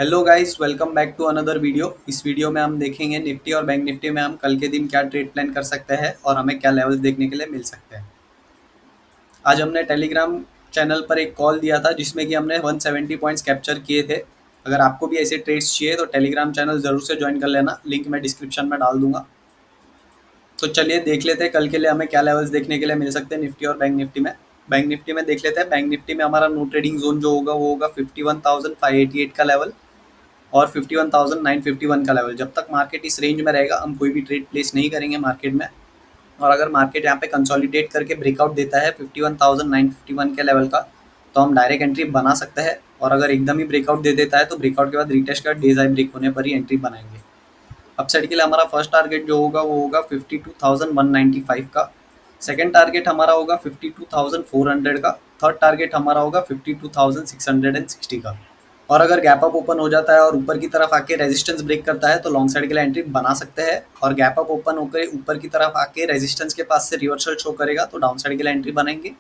Hello guys, welcome back to another video. इस video में हम देखेंगे निफ्टी और बैंक निफ्टी में हम कल के दिन क्या ट्रेड प्लान कर सकते हैं और हमें क्या लेवल्स देखने के लिए मिल सकते हैं। आज हमने टेलीग्राम चैनल पर एक कॉल दिया था जिसमें कि हमने 170 पॉइंट्स कैप्चर किए थे। अगर आपको भी ऐसे ट्रेड्स चाहिए तो टेलीग्राम चैनल ज़रूर से ज्वाइन कर लेना, लिंक मैं डिस्क्रिप्शन में डाल दूंगा। तो चलिए देख लेते हैं कल के लिए हमें क्या लेवल्स देखने के लिए मिल सकते हैं निफ्टी और बैंक निफ्टी में। बैंक निफ्टी में देख लेते हैं। बैंक निफ्टी में हमारा नो ट्रेडिंग जोन जो होगा वो होगा 51,588 का लेवल और 51,951 का लेवल। जब तक मार्केट इस रेंज में रहेगा हम कोई भी ट्रेड प्लेस नहीं करेंगे मार्केट में। और अगर मार्केट यहाँ पे कंसोलिडेट करके ब्रेकआउट देता है 51,951 के लेवल का तो हम डायरेक्ट एंट्री बना सकते हैं। और अगर एकदम ही ब्रेकआउट दे देता है तो ब्रेकआउट के बाद रिटेस्ट का डेज हाई ब्रेक होने पर ही एंट्री बनाएंगे। अपसाइड के लिए हमारा फर्स्ट टारगेट जो होगा वो होगा 52,195 का। सेकेंड टारगेट हमारा होगा 52,400 का। थर्ड टारगेट हमारा होगा 52,660 का। और अगर गैप अप ओपन हो जाता है और ऊपर की तरफ आके रेजिस्टेंस ब्रेक करता है तो लॉन्ग साइड के लिए एंट्री बना सकते हैं। और गैप अप ओपन होकर ऊपर की तरफ आके रेजिस्टेंस के पास से रिवर्सल शो करेगा तो डाउन साइड के लिए एंट्री बनाएंगे।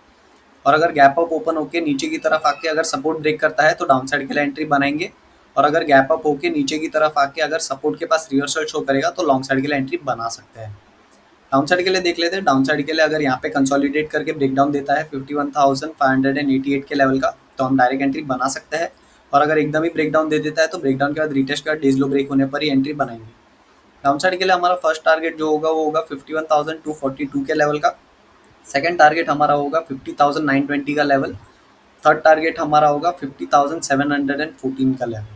और अगर गैप अप ओपन होकर नीचे की तरफ आके अगर सपोर्ट ब्रेक करता है तो डाउन साइड के लिए एंट्री बनाएंगे। और अगर गैप अप होकर नीचे की तरफ आके अगर सपोर्ट के पास रिवर्सल शो करेगा तो लॉन्ग साइड के लिए एंट्री बना सकते हैं। डाउन साइड के लिए देख लेते हैं। डाउन साइड के लिए अगर यहाँ पे कंसोलिडेट करके ब्रेकडाउन देता है 51,588 के लेवल का तो हम डायरेक्ट एंट्री बना सकते हैं। और अगर एकदम ही ब्रेकडाउन दे देता है तो ब्रेकडाउन के बाद रिटेस्ट का डेज लो ब्रेक होने पर ही एंट्री बनाएंगे। डाउन साइड के लिए हमारा फर्स्ट टारगेट जो होगा वो होगा 51,242 के लेवल का। सेकंड टारगेट हमारा होगा 50,920 का लेवल। थर्ड टारगेट हमारा होगा 50,714 का लेवल।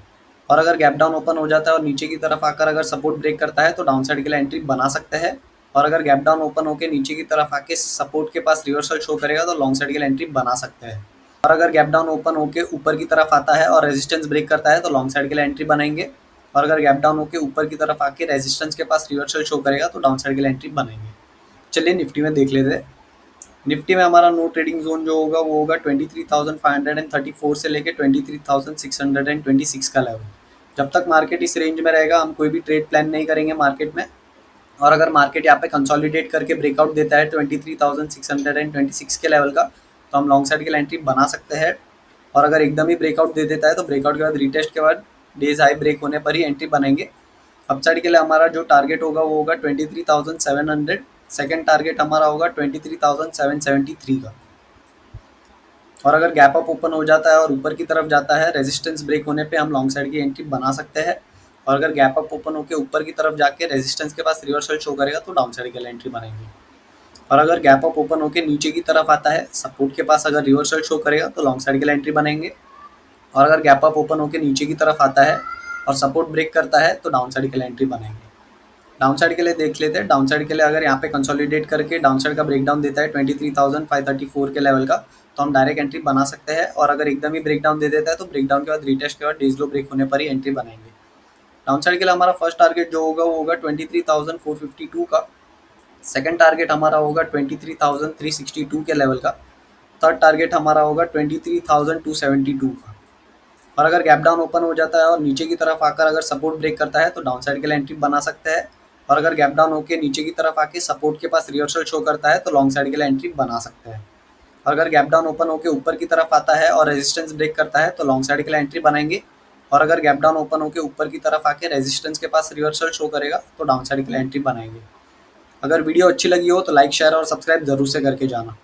और अगर गैप डाउन ओपन हो जाता है और नीचे की तरफ आकर अगर सपोर्ट ब्रेक करता है तो डाउन साइड के लिए एंट्री बना सकते हैं। और अगर गैप डाउन ओपन होकर नीचे की तरफ आके सपोर्ट के पास रिवर्सल शो करेगा तो लॉन्ग साइड के लिए एंट्री बना सकते हैं। और अगर गैप डाउन ओपन होकर ऊपर की तरफ आता है और रेजिस्टेंस ब्रेक करता है तो लॉन्ग साइड के लिए एंट्री बनाएंगे। और अगर गैप डाउन होकर ऊपर की तरफ आके रेजिस्टेंस के पास रिवर्सल शो करेगा तो डाउन साइड के लिए एंट्री बनाएंगे। चलिए निफ्टी में देख लेते हैं। निफ्टी में हमारा नो ट्रेडिंग जोन जो होगा वो होगा 23,534 से लेकर 23,626 का लेवल। जब तक मार्केट इस रेंज में रहेगा हम कोई भी ट्रेड प्लान नहीं करेंगे मार्केट में। और अगर मार्केट यहाँ पे कंसोलिडेट करके ब्रेकआउट देता है 23,626 के लेवल का तो हम लॉन्ग साइड के लिए एंट्री बना सकते हैं। और अगर एकदम ही ब्रेकआउट दे देता है तो ब्रेकआउट के बाद रिटेस्ट के बाद डेज हाई ब्रेक होने पर ही एंट्री बनेंगे। अपसाइड के लिए हमारा जो टारगेट होगा वो होगा 23,700। सेकेंड टारगेट हमारा होगा 23,773 का। और अगर गैप अप ओपन हो जाता है और ऊपर की तरफ जाता है रेजिस्टेंस ब्रेक होने पे हम लॉन्ग साइड की एंट्री बना सकते हैं। और अगर गैप अप ओपन होकर ऊपर की तरफ जाके रेजिस्टेंस के पास रिवर्सल शो करेगा तो डाउन साइड के लिए एंट्री बनेंगे। और अगर गैप अप ओपन होकर नीचे की तरफ आता है सपोर्ट के पास अगर रिवर्सल शो करेगा तो लॉन्ग साइड के लिए एंट्री बनेंगे। और अगर गैप अप ओपन होकर नीचे की तरफ आता है और सपोर्ट ब्रेक करता है तो डाउन साइड के लिए एंट्री बनेंगे। डाउन साइड के लिए देख लेते हैं। डाउन साइड के लिए अगर यहाँ पे कंसोलिडेट करके डाउन साइड का ब्रेकडाउन देता है 23,534 के लेवल का तो हम डायरेक्ट एंट्री बना सकते हैं। और अगर एकदम ही ब्रेकडाउन दे देता है तो ब्रेकडाउन के बाद रिटेस्ट के बाद डेज लो ब्रेक होने पर ही एंट्री बनाएंगे। डाउन साइड के लिए हमारा फर्स्ट टारगेट जो होगा वो होगा 23,452 का। सेकंड टारगेट हमारा होगा 23,362 के लेवल का। थर्ड टारगेट हमारा होगा 23,272 का। और अगर गैप डाउन ओपन हो जाता है और नीचे की तरफ आकर अगर सपोर्ट ब्रेक करता है तो डाउन साइड के लिए एंट्री बना सकते हैं। और अगर गैप डाउन होकर नीचे की तरफ आके सपोर्ट के पास रिवर्सल शो करता है तो लॉन्ग साइड के लिए एंट्री बना सकते हैं। और अगर गैप डाउन ओपन होकर ऊपर की तरफ आता है और रेजिस्टेंस ब्रेक करता है तो लॉन्ग साइड के लिए एंट्री बनाएंगे। और अगर गैप डाउन ओपन होकर ऊपर की तरफ आके रेजिस्टेंस के पास रिवर्सल शो करेगा तो डाउन साइड के लिए एंट्री बनाएंगे। अगर वीडियो अच्छी लगी हो तो लाइक शेयर और सब्सक्राइब जरूर से करके जाना।